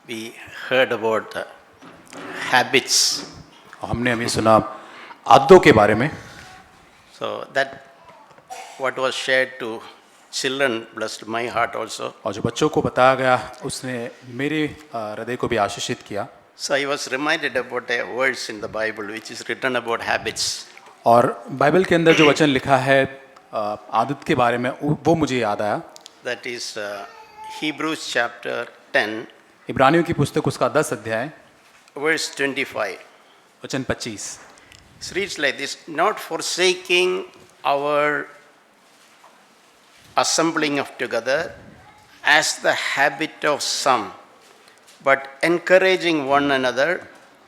we heard about habits. हमने अभी सुना आदतों के बारे में। So that what was shared to children blessed my heart also. और जो बच्चों को बताया गया उसने मेरे हृदय को भी आशीषित किया। So I was reminded about a verse in the Bible which is written about habits. और बाइबल के अंदर जो वचन लिखा है आदत के बारे में वो मुझे याद आया। That is Hebrews chapter 10 इब्रानियों की पुस्तक उसका 10 अध्याय verse 25. वचन 25 It reads like this: not forsaking our assembling of together as the habit of some, but encouraging one another,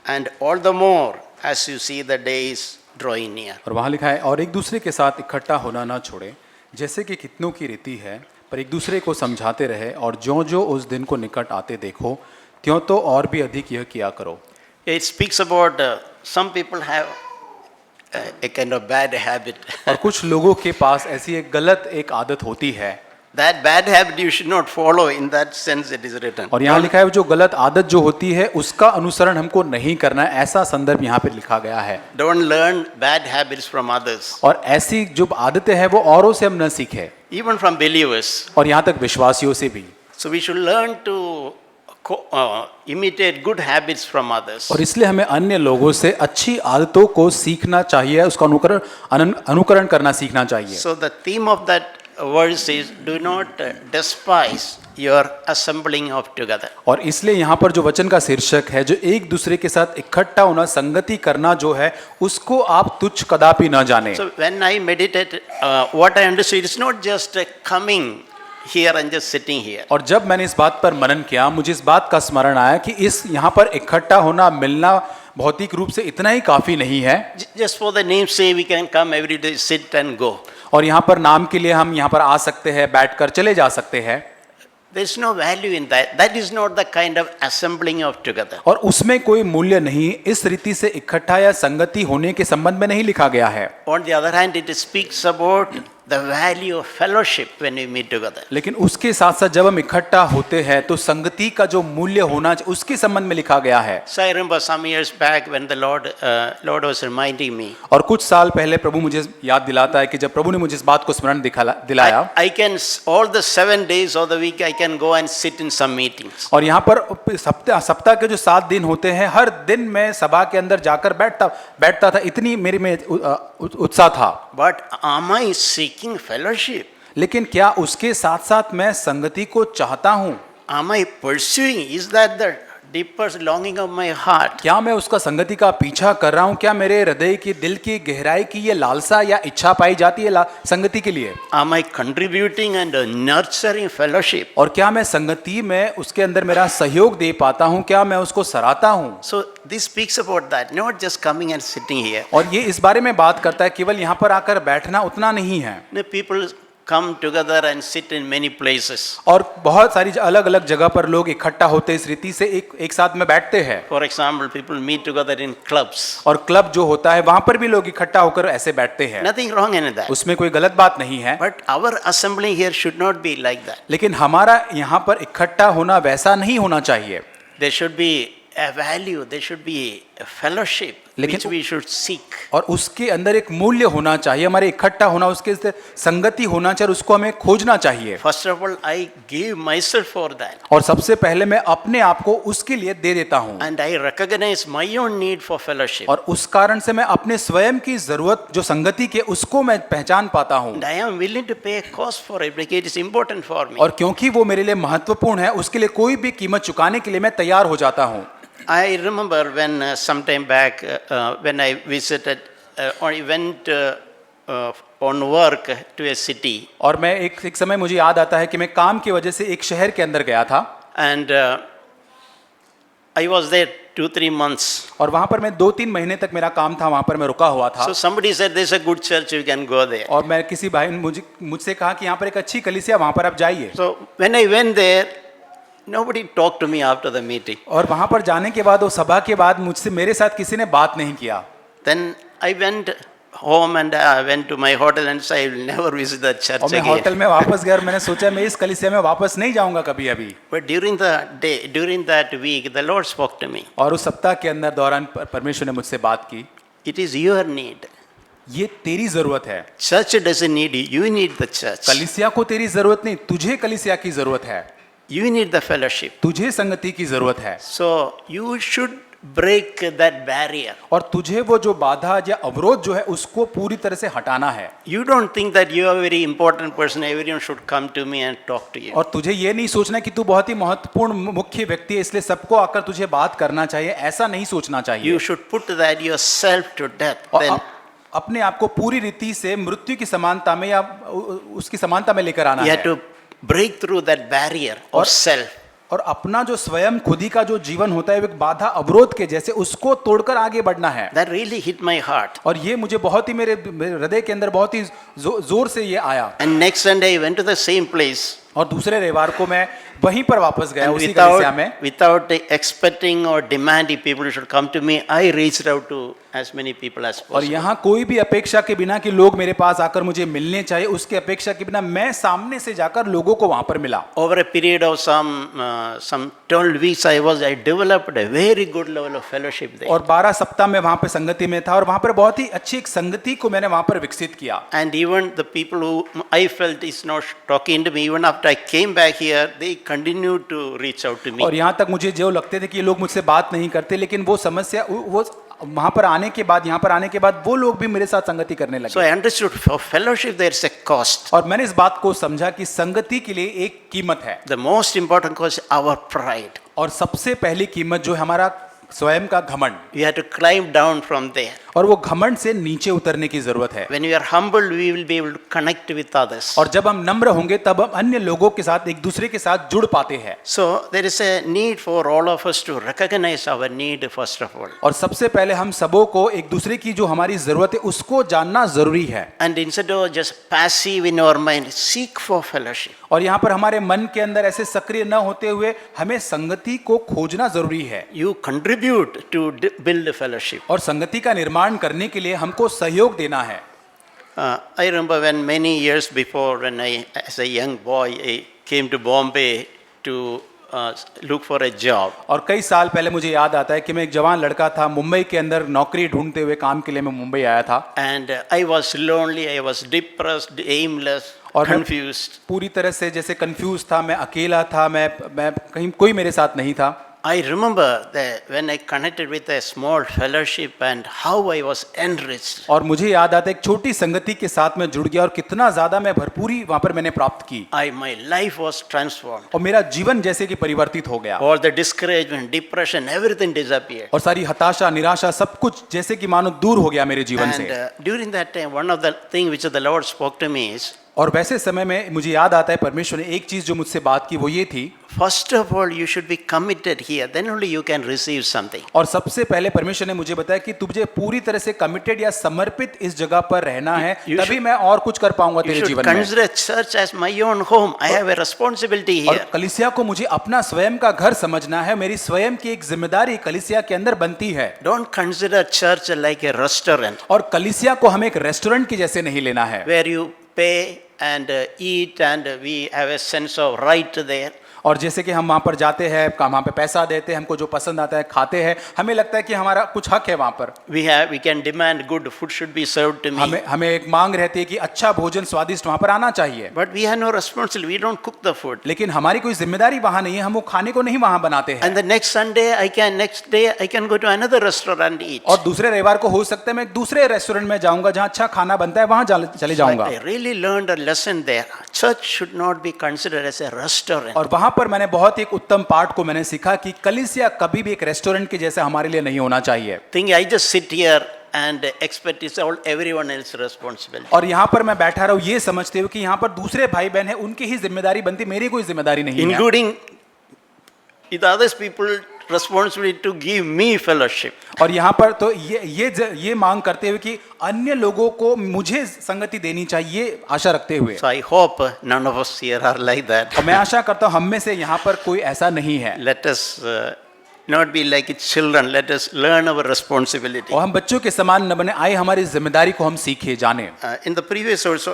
and all the more as you see the days drawing near. और वहाँ लिखा है और एक दूसरे के साथ इकट्ठा होना ना छोड़े जैसे कि कितनों की रीति है, पर एक दूसरे को समझाते रहे और जो जो उस दिन को निकट आते देखो त्यों तो और भी अधिक यह किया करो। It speaks about some people have a kind of bad habit. और कुछ लोगों के पास ऐसी एक गलत एक आदत होती है। That bad habit you should not follow. In that sense it is written. और यहाँ लिखा है जो गलत आदत जो होती है उसका अनुसरण हमको नहीं करना है, ऐसा संदर्भ यहाँ पे लिखा गया है। Don't learn bad habits from others. और ऐसी जो आदतें हैं वो औरों से हम न सीखें, Even from believers. और यहाँ तक विश्वासियों से भी। So we should learn to imitate good habits from others. और इसलिए हमें अन्य लोगों से अच्छी आदतों को सीखना चाहिए, उसका अनुकरण करना सीखना चाहिए। So the theme of that verse is do not despise your assembling of together. और इसलिए यहाँ पर जो वचन का शीर्षक है जो एक दूसरे के साथ इकट्ठा होना संगति करना जो है उसको आप तुच्छ कदापि न जाने। So when I meditate, what I understood is not just coming here and just sitting here. और जब मैंने इस बात पर मनन किया मुझे इस बात का स्मरण आया कि इस यहाँ पर इकट्ठा होना मिलना भौतिक रूप से इतना ही काफी नहीं है। Just for the name's sake we can come every day, sit and go. और यहाँ पर नाम के लिए हम यहाँ पर आ सकते हैं, बैठकर चले जा सकते हैं। There is no value in that. That is not the kind of assembling of together. और उसमें कोई मूल्य नहीं, इस रीति से इकट्ठा या संगति होने के संबंध में नहीं लिखा गया है। On the other hand, it speaks about the value of fellowship when we meet together. लेकिन उसके साथ साथ जब हम इकट्ठा होते हैं तो संगति का जो मूल्य होना चाहिए उसके संबंध में लिखा गया है। So I remember some years back when the Lord was reminding me. और कुछ साल पहले प्रभु मुझे याद दिलाता है कि जब प्रभु ने मुझे इस बात को स्मरण दिलाया। I can all the 7 days of the week I can go and sit in some meetings. और यहाँ पर सप्ताह के जो 7 दिन होते हैं हर दिन मैं सभा के अंदर जाकर बैठता था, इतनी मेरे में उत्साह था। But am I seeking fellowship? लेकिन क्या उसके साथ साथ मैं संगति को चाहता हूँ? Am I pursuing? Is that the deepest longing of my heart? क्या मैं उसका संगति का पीछा कर रहा हूँ? क्या मेरे हृदय की दिल की गहराई की ये लालसा या इच्छा पाई जाती है संगति के लिए? Am I contributing and nurturing fellowship? और क्या मैं संगति में उसके अंदर मेरा सहयोग दे पाता हूँ? क्या मैं उसको सराहता हूँ? So this speaks about that, not just coming and sitting here. और ये इस बारे में बात करता है केवल यहाँ पर आकर बैठना उतना नहीं है। People come together and sit in many places. और बहुत सारी अलग अलग जगह पर लोग इकट्ठा होते इस रीति से एक साथ में बैठते हैं। For example, people meet together in clubs. और क्लब जो होता है वहां पर भी लोग इकट्ठा होकर ऐसे बैठते हैं। Nothing wrong in that. उसमें कोई गलत बात नहीं है। But our assembly here should not be like that. लेकिन हमारा यहाँ पर इकट्ठा होना वैसा नहीं होना चाहिए। There should be a value, there should be a fellowship which we should seek. और उसके अंदर एक मूल्य होना चाहिए, हमारे इकट्ठा होना उसके संगति होना चाहिए, उसको हमें खोजना चाहिए। First of all, I give myself for that. और सबसे पहले मैं अपने आप को उसके लिए दे देता हूँ। And I recognize my own need for fellowship. और उस कारण से मैं अपने स्वयं की जरूरत जो संगति के उसको मैं पहचान पाता हूँ। And I am willing to pay a cost for it because it is important for me. और क्योंकि वो मेरे लिए महत्वपूर्ण है उसके लिए कोई भी कीमत चुकाने के लिए मैं तैयार हो जाता हूँ। I remember when some time back when I visited or went on work to a city. और मैं एक समय मुझे याद आता है कि मैं काम की वजह से एक शहर के अंदर गया था। And I was there 2-3 months. और वहाँ पर मैं 2-3 महीने तक मेरा काम था, वहाँ पर मैं रुका हुआ था। So somebody said there's a good church, you can go there. और मैं किसी भाई ने मुझसे कहा कि यहाँ पर एक अच्छी कलीसिया, वहाँ पर आप जाइए। So when I went there, nobody talked to me after the meeting. और वहाँ पर जाने के बाद वो सभा के बाद मुझसे मेरे साथ किसी ने बात नहीं किया। Then I went home and I went to my hotel and said, I will never visit that church और मैं again. होटल में वापस गया और मैंने सोचा मैं इस कलीसिया में वापस नहीं जाऊंगा कभी अभी। But during the day, during that week, the Lord spoke to me. और उस सप्ताह के अंदर दौरान परमेश्वर ने मुझसे बात की, It is your need. ये तेरी जरूरत है। Church doesn't need you, you need the church. कलीसिया को तेरी जरूरत नहीं, तुझे कलीसिया की जरूरत है, You need the fellowship. तुझे संगति की जरूरत है। So you should break that barrier. और तुझे वो जो बाधा या अवरोध जो है उसको पूरी तरह से हटाना है। You don't think that you are a very important person, everyone should come to me and talk to you. और तुझे ये नहीं सोचना कि तू बहुत ही महत्वपूर्ण मुख्य व्यक्ति है इसलिए सबको आकर तुझे बात करना चाहिए, ऐसा नहीं सोचना चाहिए। You should put that yourself to death. और Then अपने आप को पूरी रीति से मृत्यु की समानता में या उसकी समानता में लेकर आना you है। have to break through that barrier of और- self. और अपना जो स्वयं खुद ही का जो जीवन होता है एक बाधा अवरोध के जैसे उसको तोड़कर आगे बढ़ना है। That really hit my heart. और ये मुझे बहुत ही मेरे हृदय के अंदर बहुत ही जोर से ये आया। And next Sunday I went to the same place. और दूसरे रविवार को मैं वहीं पर वापस गया And उसी कलीसिया में। without expecting or demanding people should come to me, I reached out to as many people as और possible. यहाँ कोई भी अपेक्षा के बिना कि लोग मेरे पास आकर मुझे मिलने चाहिए उसके अपेक्षा के बिना मैं सामने से जाकर लोगों को वहां पर मिला। Over a period of some 12 weeks, I developed a very good level of fellowship there. और 12 सप्ताह में वहां पर संगति में था और वहां पर बहुत ही अच्छी एक संगति को मैंने वहां पर विकसित किया। And even the people who I felt is not talking to me, even after I came back here, they continued to reach out to me. और यहाँ तक मुझे जो लगते थे कि ये लोग मुझसे बात नहीं करते लेकिन वो समस्या वो वहां पर आने के बाद यहाँ पर आने के बाद वो लोग भी मेरे साथ संगति करने So लगे। I understood for fellowship there is a cost. और मैंने इस बात को समझा कि संगति के लिए एक कीमत है The most important cost is our pride. और सबसे पहली कीमत जो है हमारा स्वयं का घमंड। We have to climb down from there. और वो घमंड से नीचे उतरने की जरूरत है। When we are humbled, we will be able to connect with others. और जब हम नम्र होंगे तब हम अन्य लोगों के साथ एक दूसरे के साथ जुड़ पाते हैं। So there is a need for all of us to recognize our need first of all. और सबसे पहले हम सबों को एक दूसरे की जो हमारी जरूरत है उसको जानना जरूरी है। And instead of just passive in our mind, seek for fellowship. और यहाँ पर हमारे मन के अंदर ऐसे सक्रिय न होते हुए हमें संगति को खोजना जरूरी है। You contribute to build a fellowship. और संगति का निर्माण करने के लिए हमको सहयोग देना है। I remember when many years before, when I, as a young boy, I came to Bombay to look for a job. और कई साल पहले मुझे याद आता है कि मैं एक जवान लड़का था, मुंबई के अंदर नौकरी ढूंढते हुए काम के लिए मैं मुंबई आया था। And I was lonely, I was depressed, aimless, और मैं confused. पूरी तरह से जैसे कंफ्यूज था, मैं अकेला था, मैं कहीं कोई मेरे साथ नहीं था। I remember that when I connected with a small fellowship and how I was enriched. और मुझे याद आता है एक छोटी संगति के साथ मैं जुड़ गया और कितना ज्यादा मैं भरपूरी वहां पर मैंने प्राप्त की My life was transformed. और मेरा जीवन जैसे कि परिवर्तित हो गया All the discouragement, depression, everything disappeared. और सारी हताशा निराशा सब कुछ जैसे कि मानो दूर हो गया मेरे जीवन And से। during that time, one of the things which the Lord spoke to me is, और वैसे समय में मुझे याद आता है परमेश्वर ने एक चीज जो मुझसे बात की वो ये थी, first of all, you should be committed here. Then only you can receive something. और सबसे पहले परमेश्वर ने मुझे बताया कि तुझे पूरी तरह से कमिटेड या समर्पित इस जगह पर रहना है, You तभी मैं और कुछ कर पाऊंगा You तेरे should जीवन में। consider church as my own home. I have a responsibility और here. कलीसिया को मुझे अपना स्वयं का घर समझना है, मेरी स्वयं की एक जिम्मेदारी कलीसिया के अंदर बनती है। Don't consider church like a restaurant और कलीसिया को हमें एक रेस्टोरेंट के जैसे नहीं लेना है where you pay and eat and we have a sense of right there. और जैसे कि हम वहाँ पर जाते हैं, वहाँ पे पैसा देते हैं, हमको जो पसंद आता है खाते हैं, हमें लगता है कि हमारा कुछ हक है वहाँ पर। We can demand good food should be served to me. हमें एक मांग रहती है कि अच्छा भोजन स्वादिष्ट वहाँ पर आना चाहिए, But we have no responsibility. We don't cook the food. लेकिन हमारी कोई जिम्मेदारी वहाँ नहीं है, हम वो खाने को नहीं वहाँ बनाते हैं। And the next day I can go to another restaurant and eat. और दूसरे रविवार को हो सकता है मैं एक दूसरे रेस्टोरेंट में जाऊंगा जहाँ अच्छा खाना बनता है, वहाँ चले जाऊंगा। I really learned a lesson there. Church should not be considered as a restaurant. और वहां पर मैंने बहुत एक उत्तम पाठ को मैंने सीखा कि कलीसिया कभी भी एक रेस्टोरेंट के जैसा हमारे लिए नहीं होना चाहिए। Think I just sit here and expect it's all everyone else's responsibility. और यहाँ पर मैं बैठा रहूं ये समझते हुए कि यहाँ पर दूसरे भाई बहन है, उनकी ही जिम्मेदारी बनती, मेरी कोई जिम्मेदारी नहीं है। Including with others people responsibility to give me fellowship. और यहाँ पर तो ये मांग करते हुए कि अन्य लोगों को मुझे संगति देनी चाहिए, आशा रखते हुए। So I hope none of us here are like that. और मैं आशा करता हूँ हम में से यहाँ पर कोई ऐसा नहीं है। Let us not be like children. Let us learn our responsibility. और हम बच्चों के समान न बने, आए हमारी जिम्मेदारी को हम सीखे जाने। In the previous verse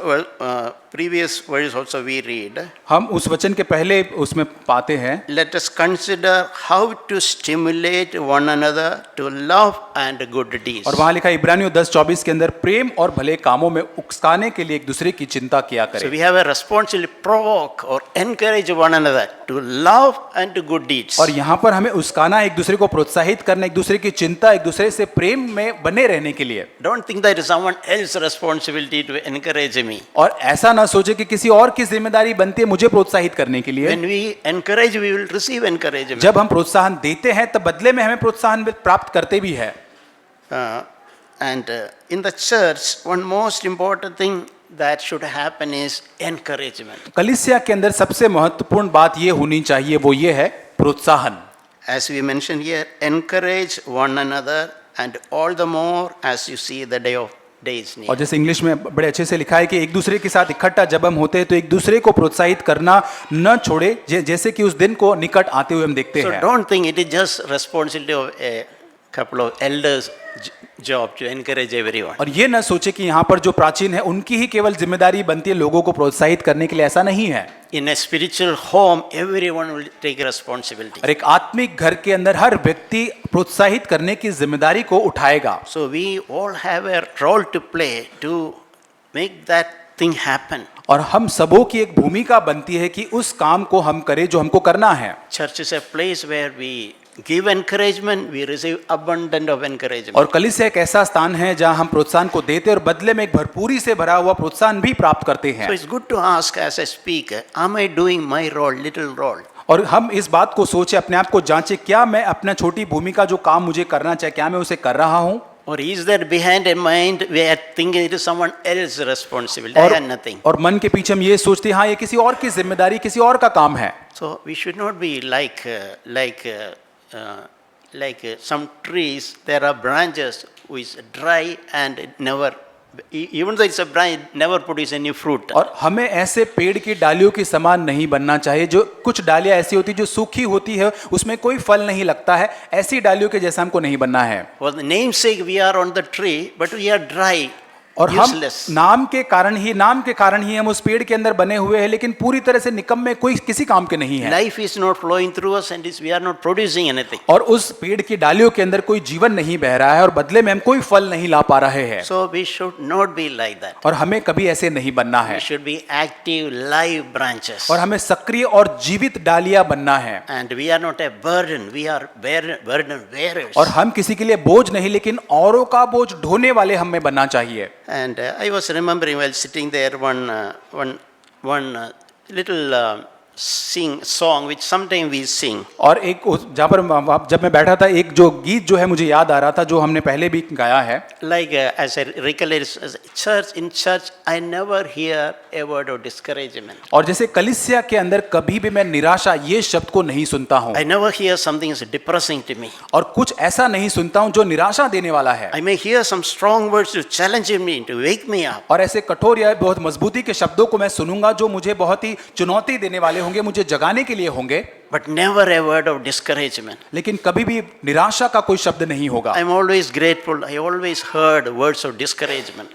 also we read, हम उस वचन के पहले उसमें पाते हैं, let us consider how to stimulate one another to love and good deeds. और वहाँ लिखा है इब्रानियों 10:24 के अंदर, प्रेम और भले कामों में उकसाने के लिए एक दूसरे की चिंता किया So करें। we have a responsibility to provoke or encourage one another to love and to good deeds. और यहाँ पर हमें उस्काना, एक दूसरे को प्रोत्साहित करना, एक दूसरे की चिंता, एक दूसरे से प्रेम में बने रहने के लिए। Don't think that is someone else's responsibility to encourage me. और ऐसा ना सोचे कि किसी और की जिम्मेदारी बनती है मुझे प्रोत्साहित करने के लिए। When we encourage, we will receive encouragement. जब हम प्रोत्साहन देते हैं तब बदले में हमें प्रोत्साहन प्राप्त करते भी है। And in the church, one most important thing that should happen is encouragement. कलीसिया के अंदर सबसे महत्वपूर्ण बात ये होनी चाहिए, वो ये है प्रोत्साहन। As we mentioned here, encourage one another, and all the more as you see the day is near. और जैसे इंग्लिश में बड़े अच्छे से लिखा है कि एक दूसरे के साथ इकट्ठा जब हम होते हैं तो एक दूसरे को प्रोत्साहित करना न छोड़े, जैसे कि उस दिन को निकट आते हुए हम देखते So हैं। don't think it is just responsibility of a couple of elders' job to encourage everyone. और ये न सोचे कि यहाँ पर जो प्राचीन है उनकी ही केवल जिम्मेदारी बनती है लोगों को प्रोत्साहित करने के लिए, ऐसा नहीं है। In a spiritual home, everyone will take responsibility. और एक आत्मिक घर के अंदर हर व्यक्ति प्रोत्साहित करने की जिम्मेदारी को उठाएगा। So we all have a role to play to make that thing happen. और हम सबों की एक भूमिका बनती है कि उस काम को हम करें जो हमको करना है। Church is a place where we give encouragement, we receive abundant of encouragement. और कलीसिया एक ऐसा स्थान है जहां हम प्रोत्साहन को देते हैं और बदले में एक भरपूरी से भरा हुआ प्रोत्साहन भी प्राप्त करते हैं। So it's good to ask as a speaker, am I doing my role, little role? और हम इस बात को सोचे, अपने आप को जांचे, क्या मैं अपना छोटी भूमिका जो काम मुझे करना चाहिए क्या मैं उसे कर रहा हूं? Or is there behind a mind we are thinking it is someone else's responsibility? I have nothing. और मन के पीछे हम ये सोचते हैं हाँ ये किसी और की जिम्मेदारी, किसी और का काम है। So we should not be like some trees. There are branches which dry and it never, even though it's a branch, it never produce any fruit. और हमें ऐसे पेड़ की डालियों के समान नहीं बनना चाहिए, जो कुछ डालियां ऐसी होती जो सूखी होती है उसमें कोई फल नहीं लगता है, ऐसी डालियों के जैसा हमको नहीं बनना है। For the name's sake we are on the tree, but we are dry. और हम useless. नाम के कारण ही हम उस पेड़ के अंदर बने हुए हैं, लेकिन पूरी तरह से निकम्मे, कोई किसी काम के नहीं है। Life is not flowing through us and we are not producing anything. और उस पेड़ की डालियों के अंदर कोई जीवन नहीं बह रहा है और बदले में हम कोई फल नहीं ला पा रहे हैं। So we should not be like that. और हमें कभी ऐसे नहीं बनना है। We should be active, live branches. और हमें सक्रिय और जीवित डालियां बनना है। And we are not a burden. We are burden bearers. और हम किसी के लिए बोझ नहीं, लेकिन औरों का बोझ ढोने वाले हमें बनना चाहिए। And I was remembering while sitting there one little song which sometimes we sing. और एक जहाँ पर जब मैं बैठा था, एक जो गीत जो है मुझे याद आ रहा था जो हमने पहले भी गाया है। Like as I recollect, in church I never hear a word of discouragement. और जैसे कलीसिया के अंदर कभी भी मैं निराशा ये शब्द को नहीं सुनता हूँ। I never hear something is depressing to me. और कुछ ऐसा नहीं सुनता हूँ जो निराशा देने वाला है। I may hear some strong words to challenge me, to wake me up. और ऐसे कठोर या बहुत मजबूती के शब्दों को मैं सुनूंगा जो मुझे बहुत ही चुनौती देने वाले होंगे, मुझे जगाने के लिए होंगे। But never a word of discouragement. लेकिन कभी भी निराशा का कोई शब्द नहीं होगा। I am always grateful. I always heard words of discouragement.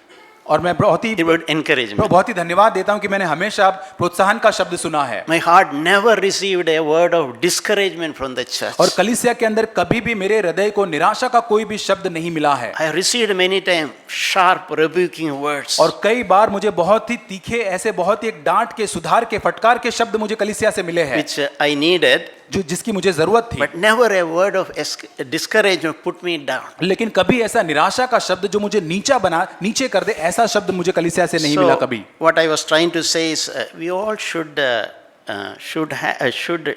और मैं बहुत ही encouragement. धन्यवाद देता हूं कि मैंने हमेशा प्रोत्साहन का शब्द सुना है। My heart never received a word of discouragement from the church. और कलीसिया के अंदर कभी भी मेरे हृदय को निराशा का कोई भी शब्द नहीं मिला है। I received many times sharp rebuking words. और कई बार मुझे बहुत ही तीखे, ऐसे बहुत ही एक डांट के, सुधार के, फटकार के शब्द मुझे कलीसिया से मिले हैं, which I needed. जो जिसकी मुझे जरूरत थी। But never a word of discouragement put me down. लेकिन कभी ऐसा निराशा का शब्द जो मुझे नीचे कर दे, ऐसा शब्द मुझे कलीसिया से नहीं मिला कभी। What I was trying to say is we all should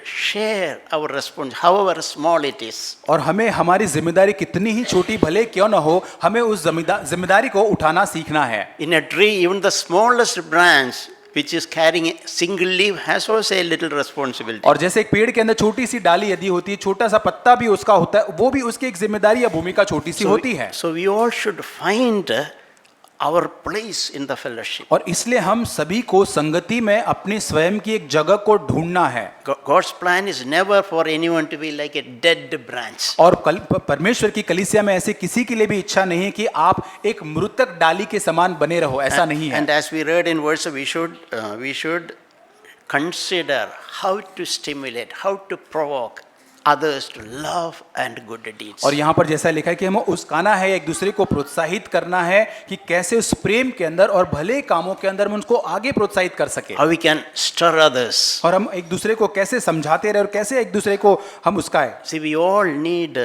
share our response, however small it is. और हमें हमारी जिम्मेदारी कितनी ही छोटी भले क्यों न हो, हमें उस जिम्मेदारी को उठाना सीखना है। In a tree, even the smallest branch which is carrying a single leaf has also a little responsibility. और जैसे एक पेड़ के अंदर छोटी सी डाली यदि होती है, छोटा सा पत्ता भी उसका होता है, वो भी उसकी एक जिम्मेदारी या भूमिका छोटी सी होती है। So we all should find our place in the fellowship. और इसलिए हम सभी को संगति में अपनी स्वयं की एक जगह को ढूंढना है। God's plan is never for anyone to be like a dead branch. और परमेश्वर की कलीसिया में ऐसे किसी के लिए भी इच्छा नहीं है कि आप एक मृतक डाली के समान बने रहो, ऐसा नहीं है। And as we read in verse, we should consider how to stimulate, how to provoke others to love and good deeds. और यहाँ पर जैसा लिखा है कि हमें उसकाना है, एक दूसरे को प्रोत्साहित करना है कि कैसे उस प्रेम के अंदर और भले कामों के अंदर हम उनको आगे प्रोत्साहित कर सके, How we can stir others. और हम एक दूसरे को कैसे समझाते रहे और कैसे एक दूसरे को हम उसकाए। See, we all need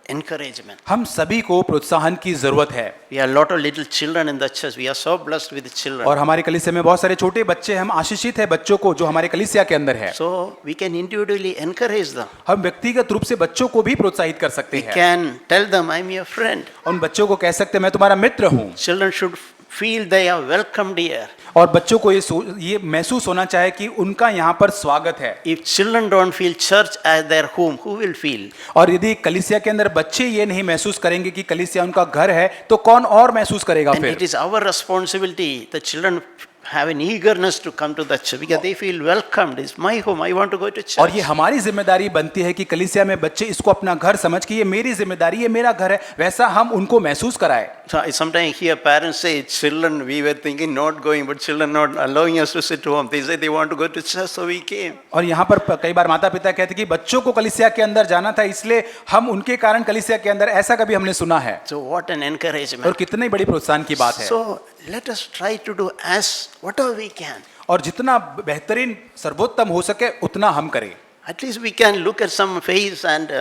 encouragement. हम सभी को प्रोत्साहन की जरूरत है। We have a lot of little children in the church. We are so blessed with children. और हमारे कलीसिया में बहुत सारे छोटे बच्चे, हम आशीषित है बच्चों को जो हमारे कलीसिया के अंदर है। So we can individually encourage them. हम व्यक्तिगत रूप से बच्चों को भी प्रोत्साहित कर सकते We हैं। can tell them, I'm your friend. उन बच्चों को कह सकते हैं मैं तुम्हारा मित्र हूँ। Children should feel they are welcomed here. और बच्चों को ये महसूस होना चाहिए कि उनका यहाँ पर स्वागत है। If children don't feel church as their home, who will feel? और यदि कलीसिया के अंदर बच्चे ये नहीं महसूस करेंगे कि कलीसिया उनका घर है, तो कौन और महसूस करेगा And फिर? it is our responsibility. The children have an eagerness to come to the church because they feel welcomed. It's my home. I want to go to church. और ये हमारी जिम्मेदारी बनती है कि कलीसिया में बच्चे इसको अपना घर समझ के ये मेरी जिम्मेदारी, ये मेरा घर है, वैसा हम उनको महसूस कराए। So I sometimes hear parents say, children, we were thinking not going, but children not allowing us to sit home. They say they want to go to church, so we came. और यहाँ पर कई बार माता पिता कहते कि बच्चों को कलीसिया के अंदर जाना था, इसलिए हम उनके कारण कलीसिया के अंदर, ऐसा कभी हमने सुना है। So what an encouragement. और कितनी बड़ी प्रोत्साहन की बात है। So let us try to do as whatever we can. और जितना बेहतरीन सर्वोत्तम हो सके उतना हम करें। At least we can look at some face and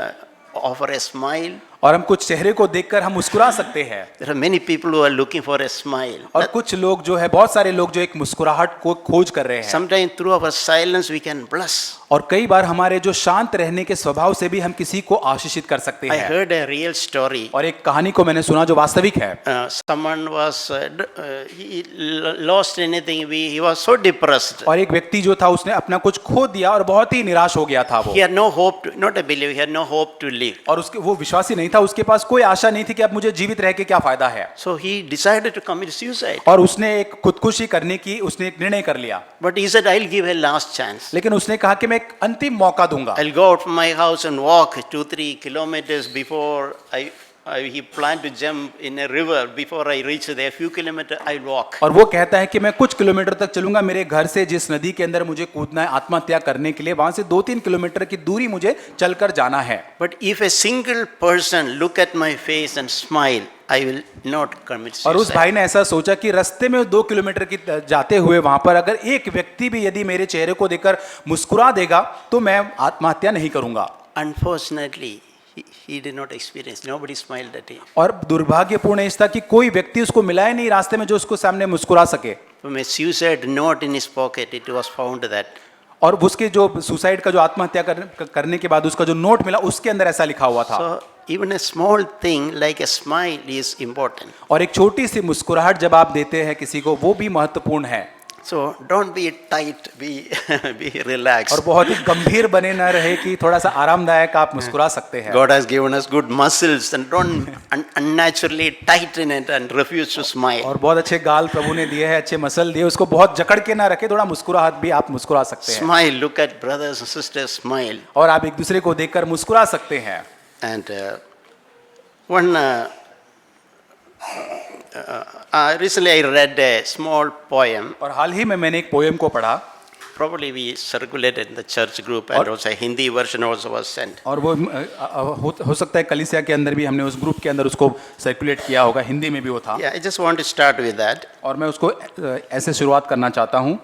offer a smile. और हम कुछ चेहरे को देखकर हम मुस्कुरा सकते हैं। There are many people who are looking for a smile. और कुछ लोग जो है, बहुत सारे लोग जो एक मुस्कुराहट को खोज कर रहे हैं। Sometimes through our silence we can bless. और कई बार हमारे जो शांत रहने के स्वभाव से भी हम किसी को आशीषित कर सकते I हैं। heard a real story. और एक कहानी को मैंने सुना जो वास्तविक है। Someone was he lost anything. He was so depressed. और एक व्यक्ति जो था उसने अपना कुछ खो दिया और बहुत ही निराश हो गया था वो। He had no hope, not a believer. He had no hope to live. और उसके वो विश्वासी नहीं था, उसके पास कोई आशा नहीं थी कि अब मुझे जीवित रह के क्या फायदा है। So he decided to commit suicide. और उसने एक खुदकुशी करने की उसने एक निर्णय कर लिया। But he said, I'll give a last chance. लेकिन उसने कहा कि मैं एक अंतिम मौका दूंगा। I'll go out from my house and walk 2-3 kilometers before he planned to jump in a river. Before I reach there, a few kilometers, I'll walk. और वो कहता है कि मैं कुछ किलोमीटर तक चलूंगा, मेरे घर से जिस नदी के अंदर मुझे कूदना है आत्महत्या करने के लिए, वहां से 2-3 किलोमीटर की दूरी मुझे चलकर जाना है। But if a single person look at my face and smile, I will not commit suicide. और उस भाई ने ऐसा सोचा कि रास्ते में 2 किलोमीटर की जाते हुए वहां पर अगर एक व्यक्ति भी यदि मेरे चेहरे को देखकर मुस्कुरा देगा तो मैं आत्महत्या नहीं करूंगा। Unfortunately, he did not experience. Nobody smiled at him. और दुर्भाग्यपूर्ण इस था कि कोई व्यक्ति उसको मिला ही नहीं रास्ते में जो उसको सामने मुस्कुरा सके। From a suicide note in his pocket, it was found that और उसके जो सुसाइड का जो आत्महत्या करने के बाद उसका जो नोट मिला उसके अंदर ऐसा लिखा हुआ था। so even a small thing like a smile is important. और एक छोटी सी मुस्कुराहट जब आप देते हैं किसी को, वो भी महत्वपूर्ण है। So don't be tight, be relaxed. और बहुत ही गंभीर बने न रहे कि थोड़ा सा आरामदायक आप मुस्कुरा सकते हैं। God has given us good muscles and don't unnaturally tighten it and refuse to smile. और बहुत अच्छे गाल प्रभु ने दिए हैं, अच्छे मसल दिए, उसको बहुत जकड़ के ना रखे, थोड़ा मुस्कुराहट भी आप मुस्कुरा सकते हैं। Smile, look at brothers and sisters, smile. और आप एक दूसरे को देखकर मुस्कुरा सकते हैं। And one recently I read a small poem. और हाल ही में मैंने एक पोएम को पढ़ा। Probably we circulated in the church group and also a Hindi version also was sent. और वो हो सकता है कलीसिया के अंदर भी हमने उस ग्रुप के अंदर उसको सर्कुलेट किया होगा, हिंदी में भी वो था। Yeah, I just want to start with that. और मैं उसको ऐसे शुरुआत करना चाहता हूँ।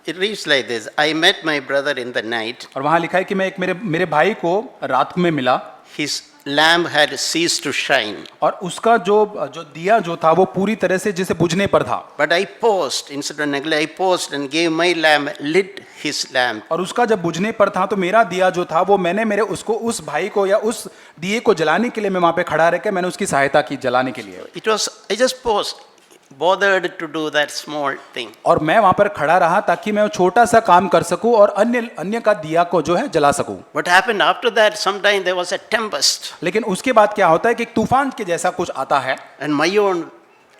It reads like this. I met my brother in the night. और वहाँ लिखा है कि मैं एक मेरे भाई को रात में मिला। His lamp had ceased to shine. और उसका जो दिया जो था वो पूरी तरह से जैसे बुझने पर था। But I paused, instead of neglect, I paused and gave my lamp, lit his lamp. और उसका जब बुझने पर था तो मेरा दिया जो था वो मैंने उसको उस भाई को या उस दिए को जलाने के लिए मैं वहाँ पे खड़ा रह के मैंने उसकी सहायता की जलाने के लिए। It was, I just paused, bothered to do that small thing. और मैं वहाँ पर खड़ा रहा ताकि मैं वो छोटा सा काम कर सकूं और अन्य का दिया को जो है जला सकूं। What happened after that? Sometime there was a tempest. लेकिन उसके बाद क्या होता है कि एक तूफान के जैसा कुछ आता है। And my own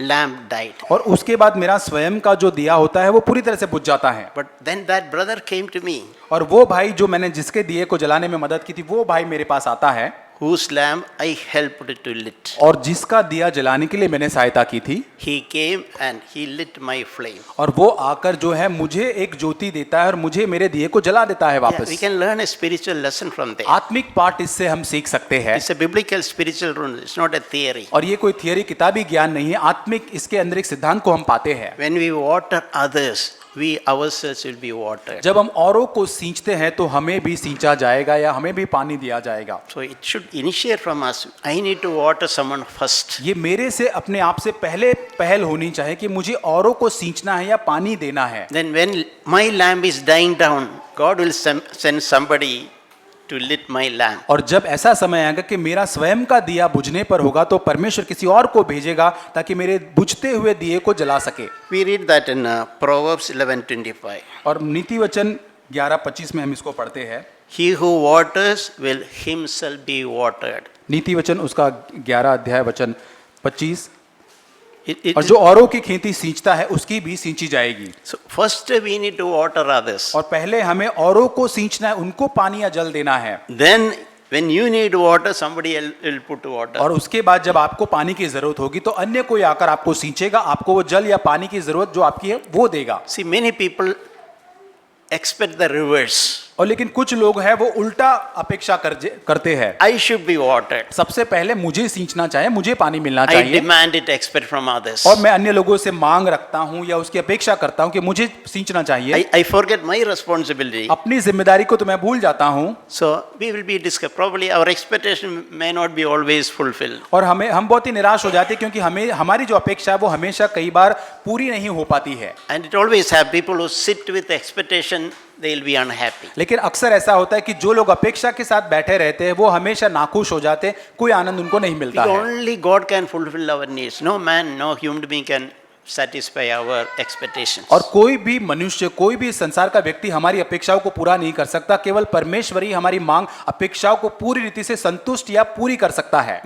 lamp died. और उसके बाद मेरा स्वयं का जो दिया होता है वो पूरी तरह से बुझ जाता है। But then that brother came to me, और वो भाई जो मैंने जिसके दिए को जलाने में मदद की थी, वो भाई मेरे पास आता है whose lamp I helped to lit. और जिसका दिया जलाने के लिए मैंने सहायता की थी, He came and he lit my flame. और वो आकर जो है मुझे एक ज्योति देता है और मुझे मेरे दिए को जला देता है Yeah, वापस। we can learn a spiritual lesson from there. आत्मिक पाठ इससे हम सीख सकते हैं। It's a biblical spiritual rule. It's not a theory. और ये कोई थियरी किताबी ज्ञान नहीं है, आत्मिक इसके अंदर एक सिद्धांत को हम पाते हैं। When we water others, we ourselves will be watered. जब हम औरों को सींचते हैं तो हमें भी सींचा जाएगा या हमें भी पानी दिया जाएगा। So it should initiate from us. I need to water someone first. ये मेरे से अपने आप से पहले पहल होनी चाहिए कि मुझे औरों को सींचना है या पानी देना है। Then when my lamp is dying down, God will send somebody to lit my lamp. और जब ऐसा समय आएगा कि मेरा स्वयं का दिया बुझने पर होगा तो परमेश्वर किसी और को भेजेगा ताकि मेरे बुझते हुए दिए को जला सके। We read that in Proverbs 11:25. और नीति वचन 11:25 में हम इसको पढ़ते हैं। He who waters will himself be watered. नीति वचन उसका 11 अध्याय वचन 25। It और जो औरों की खेती सींचता है उसकी भी सींची जाएगी। So first we need to water others. और पहले हमें औरों को सींचना है, उनको पानी या जल देना है। Then when you need water, somebody else will put water. और उसके बाद जब आपको पानी की जरूरत होगी तो अन्य कोई आकर आपको सींचेगा, आपको वो जल या पानी की जरूरत जो आपकी है वो देगा। See, many people expect the reverse. और लेकिन कुछ लोग हैं वो उल्टा अपेक्षा करते हैं। I should be watered. सबसे पहले मुझे सींचना चाहिए, मुझे पानी मिलना I चाहिए demand it, expect from others. और मैं अन्य लोगों से मांग रखता हूं या उसकी अपेक्षा करता हूं कि मुझे सींचना चाहिए। I forget my responsibility. अपनी जिम्मेदारी को तो मैं भूल जाता हूं So we will be discouraged. Probably our expectation may not be always fulfilled. और हम बहुत ही निराश हो जाते हैं क्योंकि हमें हमारी जो अपेक्षा है वो हमेशा कई बार पूरी नहीं हो पाती है। And it always have people who sit with expectation, they will be unhappy. लेकिन अक्सर ऐसा होता है कि जो लोग अपेक्षा के साथ बैठे रहते हैं वो हमेशा नाखुश हो जाते हैं, कोई आनंद उनको नहीं मिलता है। Only God can fulfill our needs. No man, no human being can satisfy our expectations. और कोई भी मनुष्य, कोई भी संसार का व्यक्ति हमारी अपेक्षाओं को पूरा नहीं कर सकता, केवल परमेश्वर ही हमारी मांग अपेक्षाओं को पूरी रीति से संतुष्ट या पूरी कर सकता है।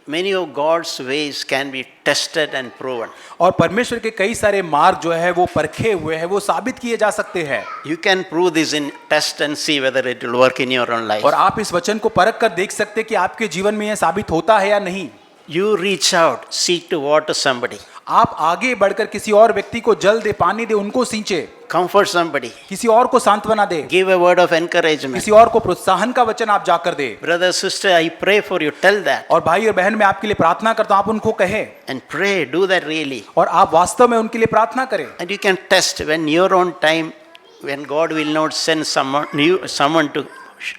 Many of God's ways can be tested and proven. और परमेश्वर के कई सारे मार्ग जो है वो परखे हुए हैं, वो साबित किए जा सकते हैं। You can prove this in test and see whether it will work in your own life. और आप इस वचन को परख कर देख सकते हैं कि आपके जीवन में यह साबित होता है या नहीं। You reach out, seek to water somebody. आप आगे बढ़कर किसी और व्यक्ति को जल दे, पानी दे, उनको सींचे, Comfort somebody. किसी और को सांत्वना दे, Give a word of encouragement. किसी और को प्रोत्साहन का वचन आप जाकर दे। Brother, sister, I pray for you. Tell that. और भाई और बहन मैं आपके लिए प्रार्थना करता हूं, आप उनको कहे And pray. Do that really. और आप वास्तव में उनके लिए प्रार्थना करें। And you can test when your own time, when God will not send someone to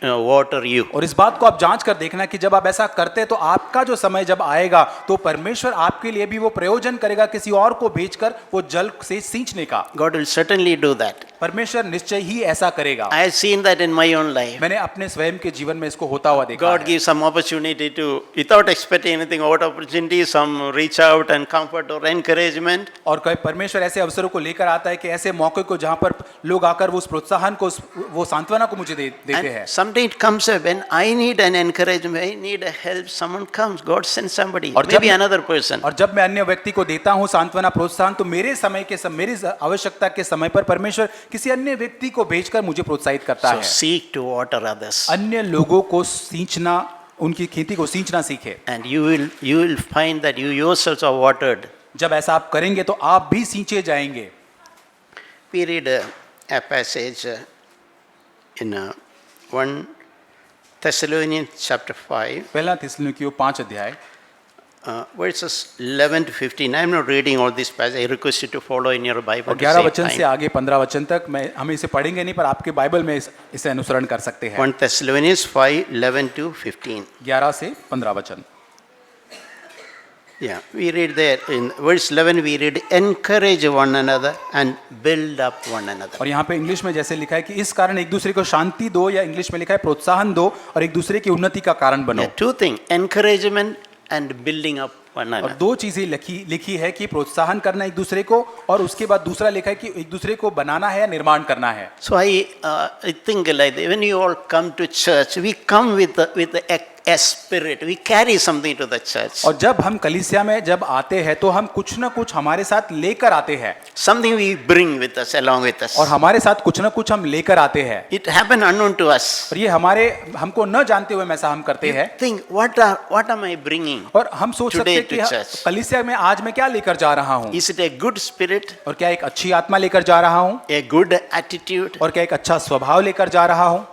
water you. और इस बात को आप जांच कर देखना कि जब आप ऐसा करते तो आपका जो समय जब आएगा तो परमेश्वर आपके लिए भी वो प्रयोजन करेगा किसी और को भेजकर वो जल से सींचने का। God will certainly do that. परमेश्वर निश्चय ही ऐसा करेगा। I have seen that in my own life. मैंने अपने स्वयं के जीवन में इसको होता हुआ देखा God है। gives some opportunity to, without expecting anything, out opportunity, some reach out and comfort or encouragement. और कई परमेश्वर ऐसे अवसरों को लेकर आता है कि ऐसे मौके को जहां पर लोग आकर वो उस प्रोत्साहन को, वो सांत्वना को मुझे देते हैं। And someday it comes up when I need an encouragement, I need a help, someone comes, God sends somebody, और maybe जब- another person. और जब मैं अन्य व्यक्ति को देता हूं सांत्वना प्रोत्साहन तो मेरे समय के मेरी आवश्यकता के समय पर परमेश्वर किसी अन्य व्यक्ति को भेजकर मुझे प्रोत्साहित करता So है। seek to water others. अन्य लोगों को सींचना, उनकी खेती को सींचना सीखे। And you will find that you yourselves are watered. जब ऐसा आप करेंगे तो आप भी सींचे जाएंगे। We read a passage in 1 Thessalonians chapter 5, पहला थिस्सलुनीकियों 5 अध्याय verses 11 to 15. I'm not reading all this passage. I request you to follow in your Bible. और to 11 save वचन time. से आगे 15 वचन तक हम इसे पढ़ेंगे नहीं, पर आपके बाइबल में इसे अनुसरण कर सकते हैं। 1 Thessalonians 5, 11 to 15. 11 से 15 वचन। Yeah, we read there in verse 11, we read, encourage one another and build up one another. और यहाँ पे इंग्लिश में जैसे लिखा है कि इस कारण एक दूसरे को शांति दो, या इंग्लिश में लिखा है प्रोत्साहन दो और एक दूसरे की उन्नति का कारण बनो। Yeah, two things, encouragement and building up one और another. दो चीजें लिखी है कि प्रोत्साहन करना एक दूसरे को, और उसके बाद दूसरा लिखा है कि एक दूसरे को बनाना है या निर्माण करना है। So I think like that, when you all come to church, we come with the a spirit. We carry something to the church. और जब हम कलीसिया में जब आते हैं तो हम कुछ ना कुछ हमारे साथ लेकर आते हैं, Something we bring with us, along with us. और हमारे साथ कुछ ना कुछ हम लेकर आते हैं, It happened unknown to us. और ये हमको न जानते हुए ऐसा हम करते हैं। Think, what am I bringing? और हम सोच सकते हैं Today to कि church. कलीसिया में आज मैं क्या लेकर जा रहा हूँ, Is it a good spirit? और क्या एक अच्छी आत्मा लेकर जा रहा हूँ, A good attitude? और क्या एक अच्छा स्वभाव लेकर जा रहा हूँ,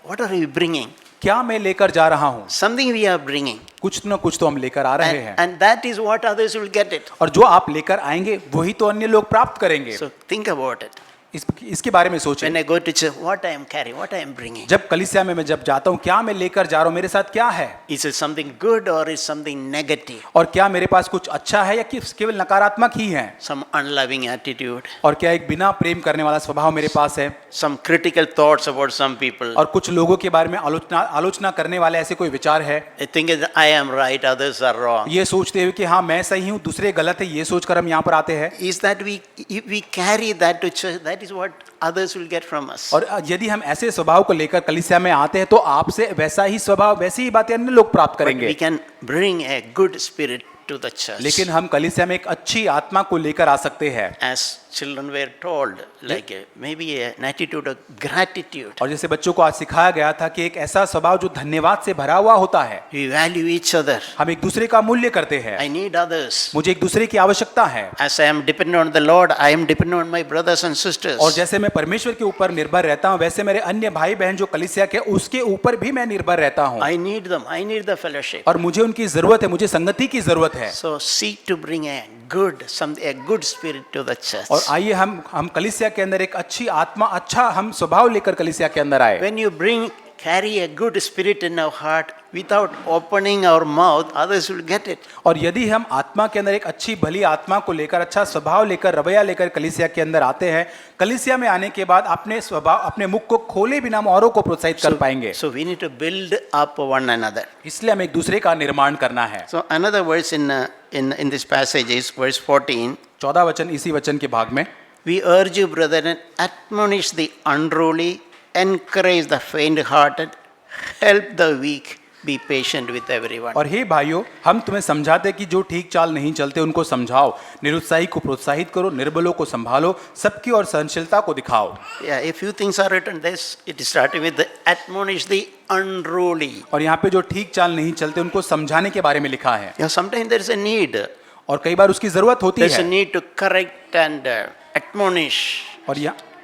What are we bringing? क्या मैं लेकर जा रहा हूँ। Something we are bringing. कुछ न कुछ तो हम लेकर आ रहे हैं, And that is what others will get it. और जो आप लेकर आएंगे वही तो अन्य लोग प्राप्त करेंगे। So think about it. इसके बारे में सोचें। When I go to church, what I am carrying, what I am bringing. जब कलीसिया में मैं जब जाता हूँ, क्या मैं लेकर जा रहा हूँ, मेरे साथ क्या है, Is it something good or is something negative? और क्या मेरे पास कुछ अच्छा है या कि केवल नकारात्मक ही है, Some unloving attitude, और क्या एक बिना प्रेम करने वाला स्वभाव मेरे पास है, some critical thoughts about some people. और कुछ लोगों के बारे में आलोचना करने वाले ऐसे कोई विचार है, I think that I am right, others are wrong. ये सोचते हुए कि हाँ मैं सही हूँ दूसरे गलत है, ये सोचकर हम यहाँ पर आते हैं। Is that we carry that to church? That is what others will get from us. और यदि हम ऐसे स्वभाव को लेकर कलीसिया में आते हैं तो आपसे वैसा ही स्वभाव वैसी ही बातें अन्य लोग प्राप्त But we करेंगे, can bring a good spirit to the church. लेकिन हम कलीसिया में एक अच्छी आत्मा को लेकर आ सकते हैं। As children were told, like maybe an attitude of gratitude. और जैसे बच्चों को आज सिखाया गया था कि एक ऐसा स्वभाव जो धन्यवाद से भरा हुआ होता है, We value each other. हम एक दूसरे का मूल्य करते हैं, I need others. मुझे एक दूसरे की आवश्यकता है, As I am dependent on the Lord, I am dependent on my brothers and sisters. और जैसे मैं परमेश्वर के ऊपर निर्भर रहता हूँ वैसे मेरे अन्य भाई बहन जो कलीसिया के उसके ऊपर भी मैं निर्भर रहता हूँ, I need them. I need the fellowship. और मुझे उनकी जरूरत है, मुझे संगति की जरूरत है। So seek to bring a good spirit to the church. और आइए हम कलीसिया के अंदर एक अच्छी आत्मा, अच्छा हम स्वभाव लेकर कलीसिया के अंदर आए। When you carry a good spirit in our heart without opening our mouth, others will get it. और यदि हम आत्मा के अंदर एक अच्छी भली आत्मा को लेकर, अच्छा स्वभाव लेकर, रवैया लेकर कलीसिया के अंदर आते हैं, कलीसिया में आने के बाद अपने स्वभाव, अपने मुख को खोले बिना हम औरों को प्रोत्साहित कर पाएंगे। So we need to build up one another. इसलिए हमें एक दूसरे का निर्माण करना है। So another verse in this passage is verse 14. 14 वचन इसी वचन के भाग में, We urge you, brethren, admonish the unruly, encourage the faint-hearted, help the weak, be patient with everyone. और हे भाइयों, हम तुम्हें समझाते कि जो ठीक चाल नहीं चलते उनको समझाओ, निरुत्साही को प्रोत्साहित करो, निर्बलों को संभालो, सबकी और सहनशीलता को दिखाओ। Yeah, a few things are written. It is starting with the admonish the unruly. और यहाँ पे जो ठीक चाल नहीं चलते उनको समझाने के बारे में लिखा है। Yeah, sometimes there is a need. और कई बार उसकी जरूरत होती There is a है, need to correct and admonish, और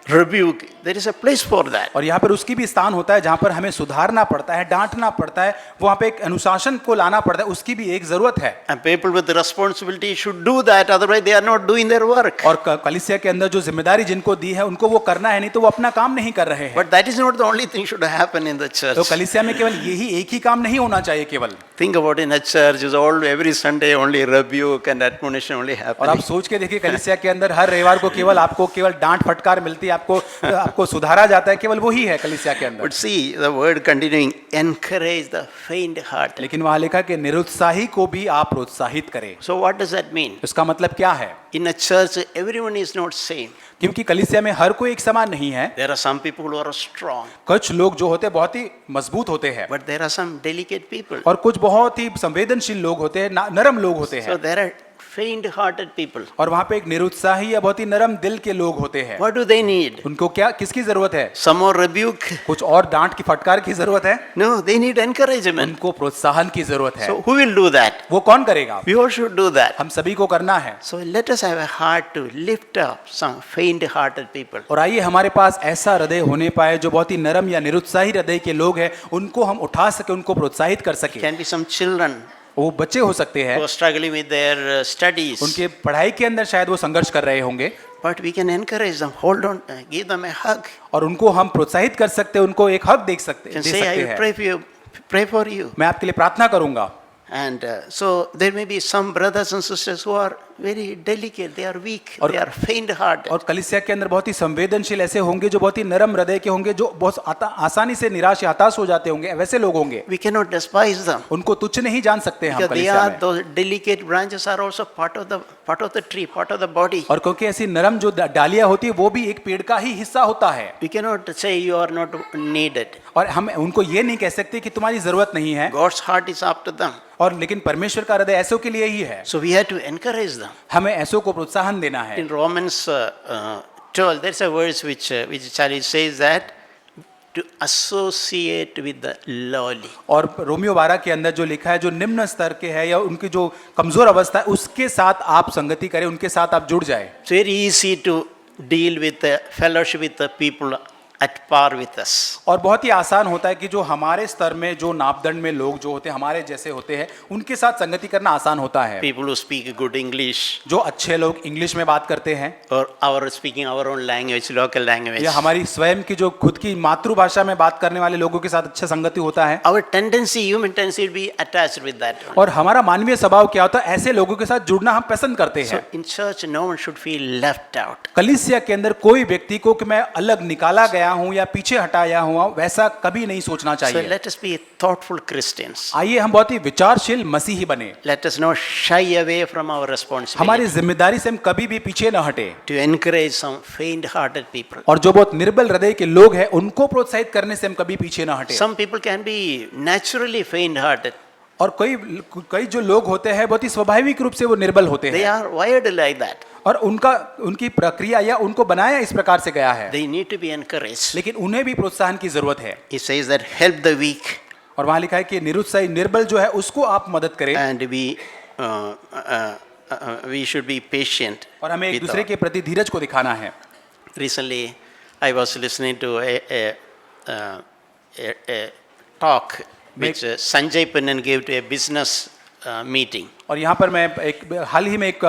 rebuke. There is a place for that. और यहाँ पर उसकी भी स्थान होता है जहाँ पर हमें सुधारना पड़ता है, डांटना पड़ता है, वहाँ पे एक अनुशासन को लाना पड़ता है, उसकी भी एक जरूरत है। And people with responsibility should do that, otherwise they are not doing their work. और कलीसिया के अंदर जो जिम्मेदारी जिनको दी है उनको वो करना है, नहीं तो वो अपना काम नहीं कर रहे हैं। But that is not the only thing should happen in the church. तो कलीसिया में केवल यही एक ही काम नहीं होना चाहिए केवल। Think about in a church is all every Sunday only rebuke and admonition only और आप happening. सोच के देखिए कलीसिया के अंदर हर रविवार को केवल डांट फटकार मिलती है, आपको सुधारा जाता है, केवल वही है कलीसिया के अंदर। But see the word continuing, encourage the faint-hearted. लेकिन वहाँ लिखा कि निरुत्साही को भी आप प्रोत्साहित करें। So what does that mean? इसका मतलब क्या है? In a church, everyone is not same. क्योंकि कलीसिया में हर कोई एक समान नहीं है। There are some people who are strong, कुछ लोग जो होते हैं बहुत ही मजबूत होते हैं, but there are some delicate people. और कुछ बहुत ही संवेदनशील लोग होते हैं, नरम लोग होते So हैं, there are faint-hearted people. और वहाँ पे एक निरुत्साही या बहुत ही नरम दिल के लोग होते हैं। What do they need? उनको किसकी जरूरत है? Some more rebuke? कुछ और डांट की फटकार की जरूरत है? No, they need encouragement. उनको प्रोत्साहन की जरूरत है। So who will do that? वो कौन करेगा? We all should do that. हम सभी को करना है। So let us have a heart to lift up some faint-hearted people. और आइए हमारे पास ऐसा हृदय होने पाए जो बहुत ही नरम या निरुत्साही हृदय के लोग हैं, उनको हम उठा सके, उनको प्रोत्साहित कर सके। Can be some children वो बच्चे हो सकते हैं, who are struggling with their studies. उनके पढ़ाई के अंदर शायद वो संघर्ष कर रहे होंगे, But we can encourage them, hold on, give them a hug. और उनको हम प्रोत्साहित कर सकते हैं, उनको एक हक दे Can सकते say, I will हैं। pray for you. मैं आपके लिए प्रार्थना करूंगा। And so there may be some brothers and sisters who are very delicate, they are weak, they are faint-hearted. और कलीसिया के अंदर बहुत ही संवेदनशील ऐसे होंगे जो बहुत ही नरम हृदय के होंगे, जो बहुत आसानी से निराश या हताश हो जाते होंगे, वैसे लोग होंगे। We cannot despise them. उनको तुच्छ नहीं जान सकते हम Because they कलीसिया are, में। those delicate branches are also part of the tree, part of the body. और क्योंकि ऐसी नरम जो डालियां होती है वो भी एक पेड़ का ही हिस्सा होता है। We cannot say you are not needed. और हम उनको ये नहीं कह सकते कि तुम्हारी जरूरत नहीं है, God's heart is after them. और लेकिन परमेश्वर का हृदय ऐसों के लिए ही है। So we have to encourage them. हमें ऐसों को प्रोत्साहन देना है। In Romans 12, there's a verse which Charlie says that to associate with the lowly. और रोमियो 12 के अंदर जो लिखा है, जो निम्न स्तर के है या उनकी जो कमजोर अवस्था है उसके साथ आप संगति करें, उनके साथ आप जुड़ जाए। It's very easy to deal with the fellowship with the people at par with us. और बहुत ही आसान होता है कि जो हमारे स्तर में, जो नापदंड में लोग जो होते हैं, हमारे जैसे होते हैं, उनके साथ संगति करना आसान होता है। People who speak good English, जो अच्छे लोग इंग्लिश में बात करते हैं, or our speaking our own language, local language. या हमारी स्वयं की जो खुद की मातृभाषा में बात करने वाले लोगों के साथ अच्छा संगति होता है। Our tendency, human tendency, will be attached with that one. और हमारा मानवीय स्वभाव क्या होता है, ऐसे लोगों के साथ जुड़ना हम पसंद करते So हैं। in church, no one should feel left out. कलीसिया के अंदर कोई व्यक्ति को कि मैं अलग निकाला गया हूं या पीछे हटाया हुआ, वैसा कभी नहीं सोचना So चाहिए। let us be thoughtful Christians. आइए हम बहुत ही विचारशील मसीही बने। Let us not shy away from our responsibility हमारी जिम्मेदारी से हम कभी भी पीछे न हटे, to encourage some faint-hearted people. और जो बहुत निर्बल हृदय के लोग हैं उनको प्रोत्साहित करने से हम कभी पीछे न हटे। Some people can be naturally faint-hearted. और कई जो लोग होते हैं बहुत ही स्वाभाविक रूप से वो निर्बल होते They हैं, are wired like that. और उनकी प्रक्रिया या उनको बनाया इस प्रकार से गया है, They need to be encouraged. लेकिन उन्हें भी प्रोत्साहन की जरूरत है। He says that help the weak और वहां लिखा है कि निरुत्साही निर्बल जो है उसको आप मदद करें, and we should be patient. और हमें एक with दूसरे our- के प्रति धीरज को दिखाना है। Recently, I was listening to a talk which Sanjay Pannan gave to a business meeting. और यहाँ पर मैं हाल ही में एक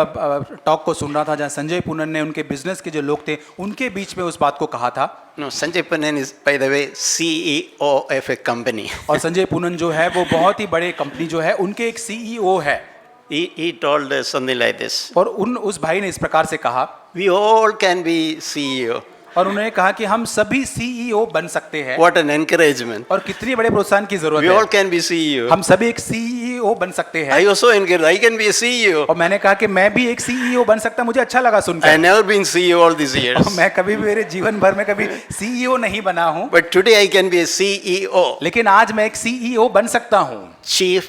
टॉक को सुन रहा था जहाँ संजय पूनन ने उनके बिजनेस के जो लोग थे उनके बीच में उस बात को कहा था। No, Sanjay Pannan is, by the way, CEO of a company. और संजय पूनन जो है वो बहुत ही बड़े कंपनी जो है उनके एक सीईओ है। He told something like this. और उस भाई ने इस प्रकार से कहा, We all can be CEO. और उन्होंने कहा कि हम सभी सीईओ बन सकते हैं। What an encouragement. और कितनी बड़े प्रोत्साहन की जरूरत We all है, can be CEO. हम सभी एक सीईओ बन सकते हैं। I was so encouraged. I can be a CEO. और मैंने कहा कि मैं भी एक सीईओ बन सकता, मुझे अच्छा लगा I have सुनकर। never been CEO all these years. मैं कभी भी मेरे जीवन भर में कभी सीईओ नहीं बना हूँ, But today I can be a CEO. लेकिन आज मैं एक सीईओ बन सकता हूँ। Chief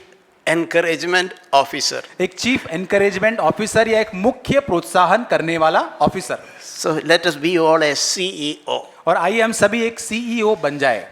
Encouragement Officer. एक चीफ एनकरेजमेंट ऑफिसर या एक मुख्य प्रोत्साहन करने वाला officer. So let us be all a CEO. और आइए हम सभी एक सीईओ बन जाए,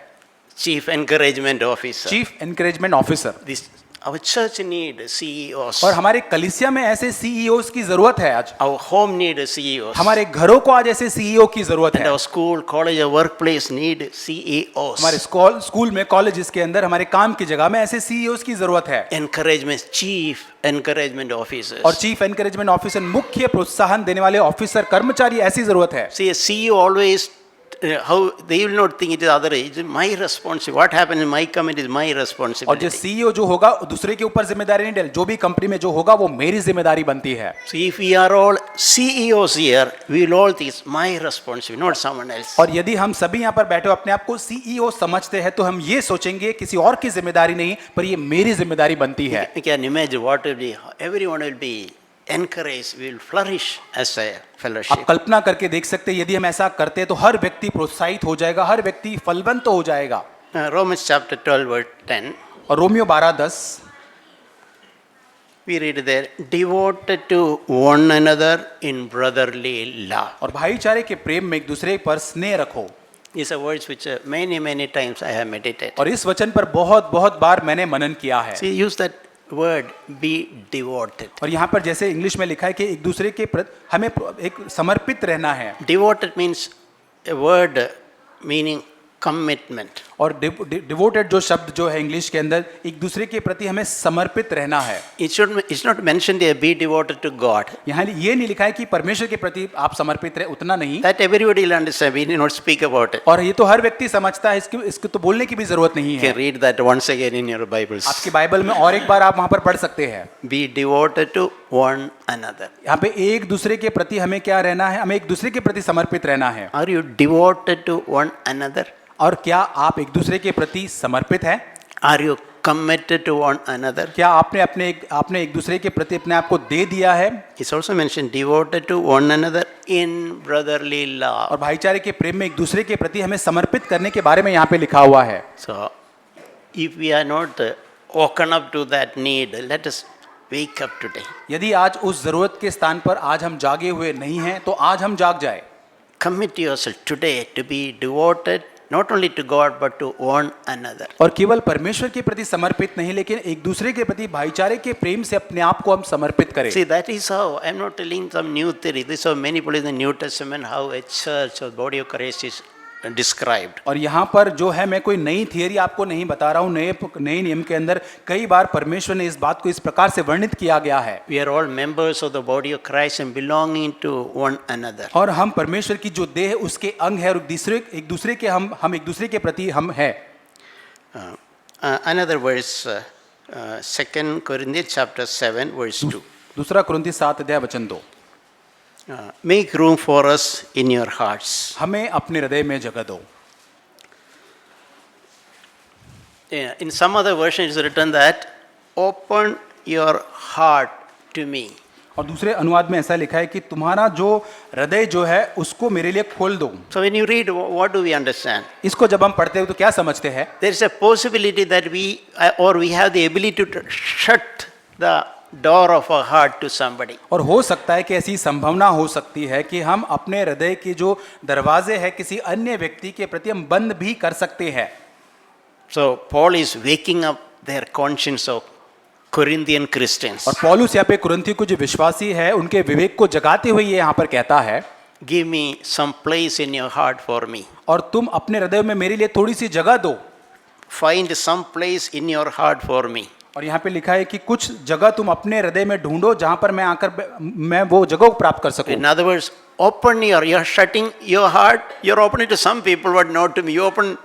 Chief Encouragement Officer. Chief encouragement officer. This, our church need CEOs. और हमारे कलीसिया में ऐसे सीईओस की जरूरत है आज। Our home need CEOs. हमारे घरों को आज ऐसे सीईओ की जरूरत And है। our school, college, or workplace need CEOs. हमारे स्कूल में, कॉलेजेस के अंदर, हमारे काम की जगह में ऐसे सीईओस की जरूरत है। Encouragement, Chief Encouragement Officers. और चीफ एनकरेजमेंट ऑफिसर, मुख्य प्रोत्साहन देने वाले ऑफिसर, कर्मचारी ऐसी जरूरत है। See, a CEO always, how they will not think it is other, it is my responsibility. What happens in my company is my और जो responsibility. सीईओ जो होगा दूसरे के ऊपर जिम्मेदारी नहीं डाल, जो भी कंपनी में जो होगा वो मेरी जिम्मेदारी बनती है। So if we are all CEOs here, we will all think it's my responsibility, not someone else. और यदि हम सभी यहाँ पर बैठे हो अपने आप को सीईओ समझते हैं तो हम ये सोचेंगे किसी और की जिम्मेदारी नहीं, पर ये मेरी जिम्मेदारी बनती है। You can imagine what will be, everyone will be encouraged, we will flourish as a fellowship. आप कल्पना करके देख सकते हैं यदि हम ऐसा करते हैं तो हर व्यक्ति प्रोत्साहित हो जाएगा, हर व्यक्ति फलवंत हो जाएगा। Romans chapter 12 verse 10, और Romeo 12:10 we read there, devoted to one another in brotherly love. और भाईचारे के प्रेम में एक दूसरे पर स्नेह रखो। These are words which many times I have meditated. और इस वचन पर बहुत बार मैंने मनन किया है। See, use that word, be devoted. और यहाँ पर जैसे इंग्लिश में लिखा है कि एक दूसरे के प्रति हमें एक समर्पित रहना है। Devoted means a word meaning commitment. और डिवोटेड जो शब्द जो है इंग्लिश के अंदर एक दूसरे के प्रति हमें समर्पित रहना है। It's not mentioned here, be devoted to God. यहाँ ये नहीं लिखा है कि परमेश्वर के प्रति आप समर्पित रहे, उतना नहीं। That everybody will understand, we need not speak about it. और ये तो हर व्यक्ति समझता है, इसको तो बोलने की भी जरूरत नहीं You है। can read that once again in your Bibles. आपकी बाइबल में और एक बार आप वहां पर पढ़ सकते हैं। Be devoted to one another. यहाँ पे एक दूसरे के प्रति हमें क्या रहना है, हमें एक दूसरे के प्रति समर्पित रहना है। Are you devoted to one another? और क्या आप एक दूसरे के प्रति समर्पित हैं? Are you committed to one another? क्या आपने एक दूसरे के प्रति अपने आप को दे दिया है? It's also mentioned devoted to one another in brotherly love. और भाईचारे के प्रेम में एक दूसरे के प्रति हमें समर्पित करने के बारे में यहाँ पे लिखा हुआ है। So, if we are not woken up to that need, let us wake up today. यदि आज उस जरूरत के स्थान पर आज हम जागे हुए नहीं हैं, तो आज हम जाग जाए। Commit yourself today to be devoted not only to God but to one another. और केवल परमेश्वर के प्रति समर्पित नहीं, लेकिन एक दूसरे के प्रति भाईचारे के प्रेम से अपने आप को हम समर्पित करें। See, that is how, I am not telling some new theory. This is how many places in the New Testament how a church or body of Christ is described. और यहाँ पर जो है, मैं कोई नई थियरी आपको नहीं बता रहा हूँ। नए नियम के अंदर कई बार परमेश्वर ने इस बात को इस प्रकार से वर्णित किया गया है। We are all members of the body of Christ and belonging to one another. और हम परमेश्वर की जो देह है उसके अंग है, और एक दूसरे के हम एक दूसरे के प्रति हम है। Another verse, 2 Corinthians chapter 7 verse 2. दूसरा कुरिन्थी 7 अध्याय वचन 2। Make room for us in your hearts. हमें अपने हृदय में जगह दो। In some other version it is written that open your heart to me. और दूसरे अनुवाद में ऐसा लिखा है कि तुम्हारा जो हृदय जो है उसको मेरे लिए खोल दो। So when you read, what do we understand? इसको जब हम पढ़ते हैं तो क्या समझते हैं? There is a possibility that we have the ability to shut the door of our heart to somebody. और हो सकता है कि ऐसी संभावना हो सकती है कि हम अपने हृदय के जो दरवाजे हैं किसी अन्य व्यक्ति के प्रति हम बंद भी कर सकते हैं। So Paul is waking up their conscience of Corinthian Christians. और पौलुस यहाँ पे कुरिन्थी को जो विश्वासी है उनके विवेक को जगाते हुए ये यहाँ पर कहता है, Give me some place in your heart for me. और तुम अपने हृदय में मेरे लिए थोड़ी सी जगह दो। Find some place in your heart for me. और यहाँ पे लिखा है कि कुछ जगह तुम अपने हृदय में ढूंढो जहां पर मैं वो जगह को प्राप्त कर सकूं। In other words, you're shutting your heart, you're opening to some people but not to me. You open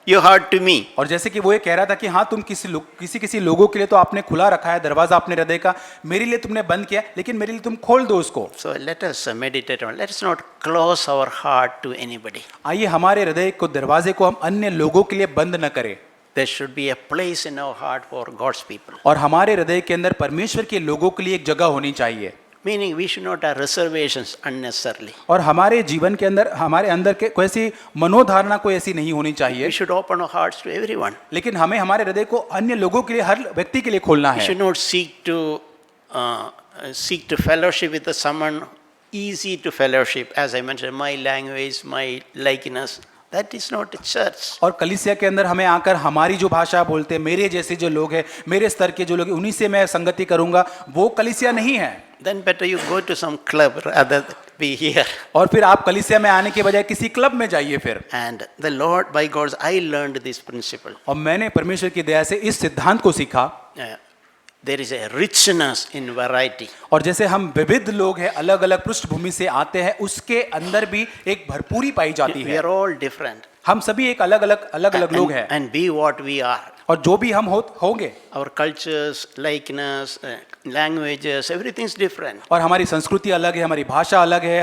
your heart to me. और जैसे कि वो ये कह रहा था कि हाँ तुम किसी लोगों के लिए तो आपने खुला रखा है दरवाजा अपने हृदय का, मेरे लिए तुमने बंद किया, लेकिन मेरे लिए तुम खोल दो उसको। So let us meditate on. Let us not close our heart to anybody. आइए हमारे हृदय को दरवाजे को हम अन्य लोगों के लिए बंद न करें। There should be a place in our heart for God's people. और हमारे हृदय के अंदर परमेश्वर के लोगों के लिए एक जगह होनी चाहिए। Meaning we should not have reservations unnecessarily. और हमारे जीवन के अंदर हमारे अंदर के कोई ऐसी मनोधारणा कोई ऐसी नहीं होनी चाहिए। We should open our hearts to everyone. लेकिन हमें हमारे हृदय को अन्य लोगों के लिए, हर व्यक्ति के लिए खोलना We है। should not seek to fellowship with someone easy to fellowship. As I mentioned, my language, my likeness. That is not a church. और कलीसिया के अंदर हमें आकर हमारी जो भाषा बोलते हैं, मेरे जैसे जो लोग हैं, मेरे स्तर के जो लोग हैं, उन्हीं से मैं संगति करूंगा, वो कलीसिया नहीं है। Then better you go to some club rather than be here. और फिर आप कलीसिया में आने के बजाय किसी क्लब में जाइए फिर। And the Lord, by God's, I learned this principle. और मैंने परमेश्वर की दया से इस सिद्धांत को सीखा। There is a richness in variety. और जैसे हम विविध लोग हैं, अलग अलग पृष्ठभूमि से आते हैं, उसके अंदर भी एक भरपूरी पाई जाती We है। are all different. हम सभी एक अलग अलग लोग हैं। And be what we are. और जो भी हम होंगे, Our cultures, likeness, languages, everything is different. और हमारी संस्कृति अलग है, हमारी भाषा अलग है,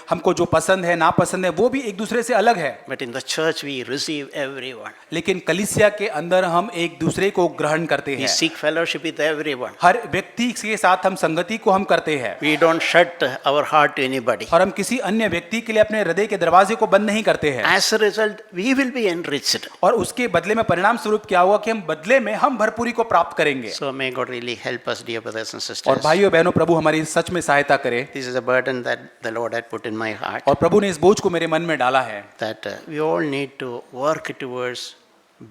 हमको जो पसंद है नापसंद है वो भी एक दूसरे से अलग है। But in the church we receive everyone. लेकिन कलीसिया के अंदर हम एक दूसरे को ग्रहण करते We हैं। seek fellowship with everyone. हर व्यक्ति के साथ हम संगति को हम करते हैं। We don't shut our heart to anybody. और हम किसी अन्य व्यक्ति के लिए अपने हृदय के दरवाजे को बंद नहीं करते हैं। As a result, we will be enriched. और उसके बदले में परिणाम स्वरूप क्या हुआ कि हम बदले में हम भरपूरी को प्राप्त करेंगे। So may God really help us, dear brothers and sisters. और भाइयों बहनों, प्रभु हमारी सच में सहायता करे। This is a burden that the Lord had put in my heart. और प्रभु ने इस बोझ को मेरे मन में डाला है That we all need to work towards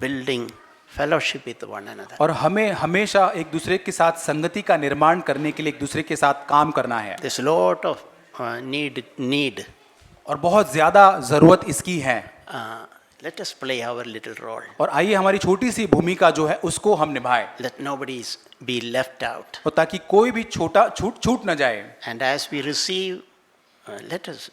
building fellowship with one another. और हमें हमेशा एक दूसरे के साथ संगति का निर्माण करने के लिए एक दूसरे के साथ काम करना है। There's a lot of need. और बहुत ज्यादा जरूरत इसकी है। let us play our little role. और आइए हमारी छोटी सी भूमिका जो है उसको हम निभाएं, Let nobody be left out. और ताकि कोई भी छोटा छूट न जाए। And as we receive, let us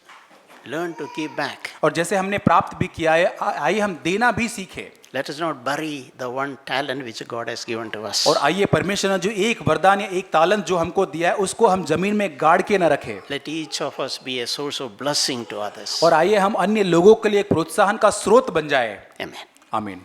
learn to give back. और जैसे हमने प्राप्त भी किया है, आइए हम देना भी सीखें। Let us not bury the one talent which God has given to us. और आइए परमेश्वर ने जो एक वरदान या एक तालंत जो हमको दिया है उसको हम जमीन में गाड़ के न रखें। Let each of us be a source of blessing to others. और आइए हम अन्य लोगों के लिए एक प्रोत्साहन का स्रोत बन जाए। Amen. आमीन।